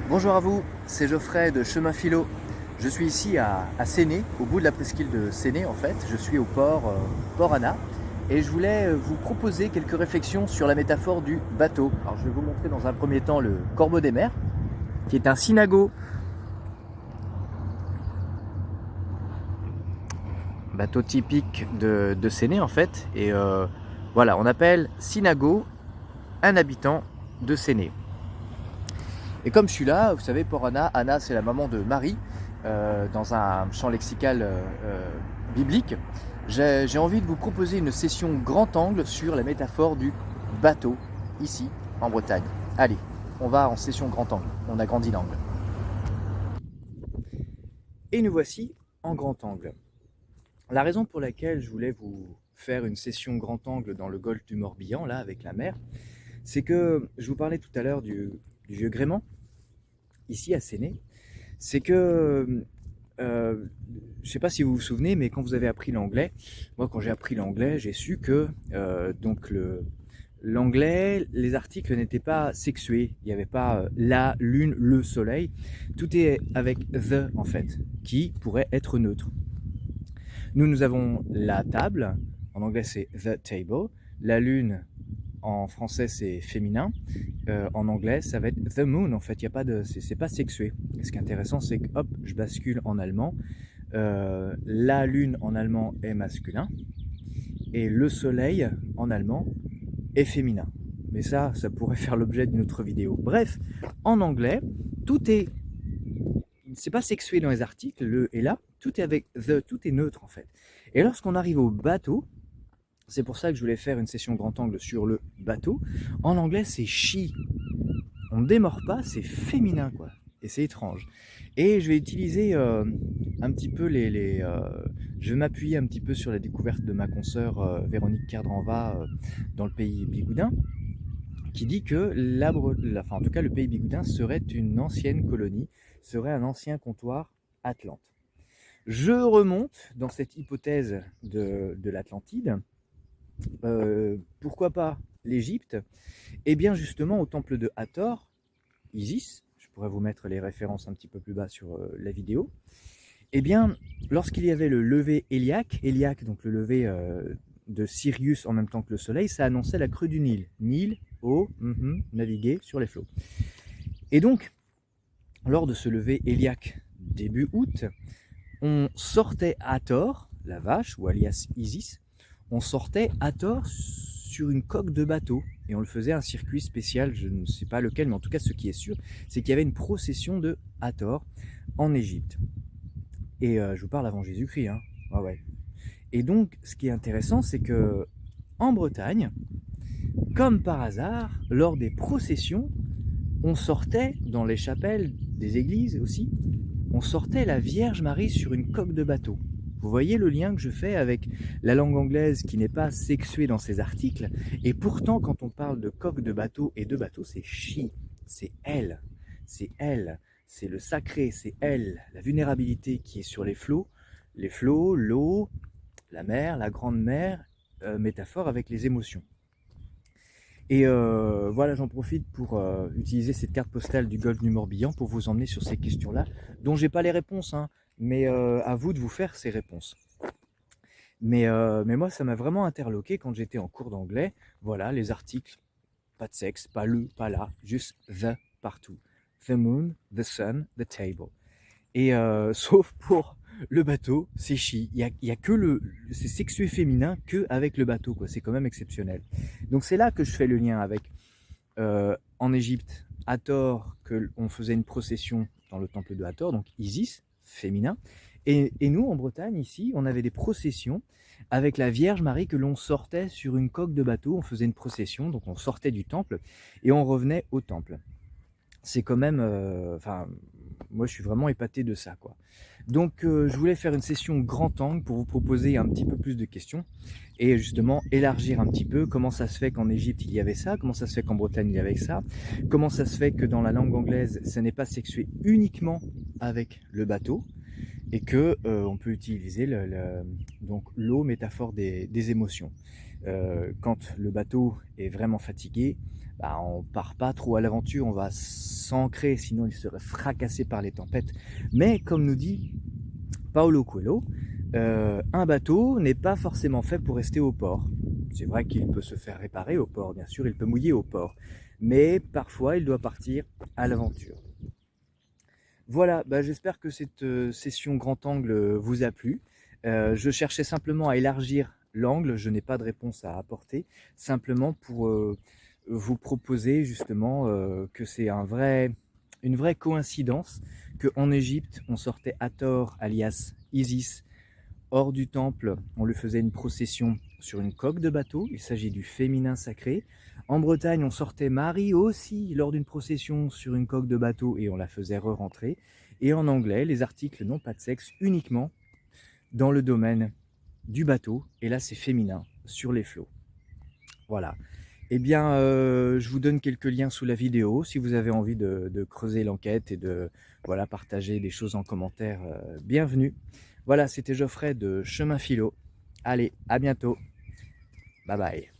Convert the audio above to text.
Bonjour à vous, c'est Geoffrey de Chemin Philo. Je suis ici à Séné, au bout de la presqu'île de Séné en fait. Je suis au port Anna et je voulais vous proposer quelques réflexions sur la métaphore du bateau. Alors je vais vous montrer dans un premier temps le Corbeau des mers, qui est un synago, bateau typique de Séné en fait. Et voilà, on appelle synago un habitant de Séné. Et comme je suis là, vous savez, Port Anna, Anna c'est la maman de Marie, dans un champ lexical biblique, j'ai envie de vous proposer une session grand angle sur la métaphore du bateau, ici, en Bretagne. Allez, on va en session grand angle, on agrandit l'angle. Et nous voici en grand angle. La raison pour laquelle je voulais vous faire une session grand angle dans le golfe du Morbihan, là, avec la mer, c'est que je vous parlais tout à l'heure du vieux gréement, ici à Séné, c'est que je ne sais pas si vous vous souvenez, mais quand vous avez appris l'anglais, moi quand j'ai appris l'anglais, j'ai su que l'anglais, les articles n'étaient pas sexués. Il n'y avait pas la, lune, le soleil. Tout est avec the en fait, qui pourrait être neutre. Nous avons la table. En anglais c'est the table. La lune, en français c'est féminin. En anglais ça va être the moon. En fait, il y a pas de, c'est pas sexué. Et ce qui est intéressant, c'est que hop, je bascule en allemand. La lune en allemand est masculin et le soleil en allemand est féminin. Mais ça pourrait faire l'objet d'une autre vidéo. Bref, en anglais, tout est, c'est pas sexué dans les articles, le et là, tout est avec the, tout est neutre en fait. Et lorsqu'on arrive au bateau, c'est pour ça que je voulais faire une session grand angle sur le bateau. En anglais, c'est she. On ne démord pas, c'est féminin quoi. Et c'est étrange. Et je vais utiliser un petit peu je vais m'appuyer un petit peu sur la découverte de ma consoeur Véronique Cardranva dans le pays bigoudin, qui dit que en tout cas le pays bigoudin serait une ancienne colonie, serait un ancien comptoir atlante. Je remonte dans cette hypothèse de l'Atlantide. Pourquoi pas l'Égypte? Eh bien justement au temple de Hathor, Isis, je pourrais vous mettre les références un petit peu plus bas sur la vidéo, eh bien, lorsqu'il y avait le lever héliaque, donc le lever de Sirius en même temps que le soleil, ça annonçait la crue du Nil. Nil, eau, naviguer sur les flots. Et donc, lors de ce lever héliaque début août, on sortait Hathor, la vache, ou alias Isis, on sortait Hathor sur une coque de bateau. Et on le faisait un circuit spécial, je ne sais pas lequel, mais en tout cas ce qui est sûr, c'est qu'il y avait une procession de Hathor en Égypte. Et je vous parle avant Jésus-Christ, hein. Ouais, ouais. Et donc, ce qui est intéressant, c'est que en Bretagne, comme par hasard, lors des processions, on sortait dans les chapelles des églises aussi, on sortait la Vierge Marie sur une coque de bateau. Vous voyez le lien que je fais avec la langue anglaise qui n'est pas sexuée dans ses articles, et pourtant quand on parle de coque de bateau et de bateau, c'est she, c'est elle, c'est le sacré, c'est elle, la vulnérabilité qui est sur les flots, l'eau, la mer, la grande mer, métaphore avec les émotions. Et voilà, j'en profite pour utiliser cette carte postale du golfe du Morbihan pour vous emmener sur ces questions-là, dont j'ai pas les réponses, hein, mais à vous de vous faire ces réponses. Mais moi, ça m'a vraiment interloqué quand j'étais en cours d'anglais. Voilà, les articles, pas de sexe, pas le, pas là, juste the partout. The moon, the sun, the table. Et sauf pour le bateau, c'est chi. Il y a que c'est sexué féminin que avec le bateau, quoi. C'est quand même exceptionnel. Donc c'est là que je fais le lien avec en Égypte, Hathor, que on faisait une procession dans le temple de Hathor, donc Isis, féminin. Et nous, en Bretagne, ici, on avait des processions avec la Vierge Marie que l'on sortait sur une coque de bateau. On faisait une procession, donc on sortait du temple et on revenait au temple. C'est quand même, moi je suis vraiment épaté de ça, quoi. Donc je voulais faire une session grand angle pour vous proposer un petit peu plus de questions et justement élargir un petit peu comment ça se fait qu'en Égypte il y avait ça, comment ça se fait qu'en Bretagne il y avait ça, comment ça se fait que dans la langue anglaise ça n'est pas sexué uniquement avec le bateau et que on peut utiliser donc l'eau, métaphore des émotions. Quand le bateau est vraiment fatigué, bah, on part pas trop à l'aventure, on va s'ancrer, sinon il serait fracassé par les tempêtes. Mais comme nous dit Paulo Coelho, un bateau n'est pas forcément fait pour rester au port. C'est vrai qu'il peut se faire réparer au port, bien sûr, il peut mouiller au port, mais parfois il doit partir à l'aventure. Voilà, bah, j'espère que cette session grand angle vous a plu. Je cherchais simplement à élargir l'angle, je n'ai pas de réponse à apporter, simplement pour vous proposer justement que c'est une vraie coïncidence qu'en Égypte, on sortait Hathor, alias Isis, hors du temple, on lui faisait une procession sur une coque de bateau, il s'agit du féminin sacré. En Bretagne, on sortait Marie aussi lors d'une procession sur une coque de bateau et on la faisait re-rentrer. Et en anglais, les articles n'ont pas de sexe uniquement dans le domaine du bateau, et là c'est féminin, sur les flots. Voilà. Eh bien, je vous donne quelques liens sous la vidéo si vous avez envie de creuser l'enquête et de voilà, partager des choses en commentaire. Bienvenue. Voilà, c'était Geoffrey de Chemin Philo. Allez, à bientôt. Bye bye.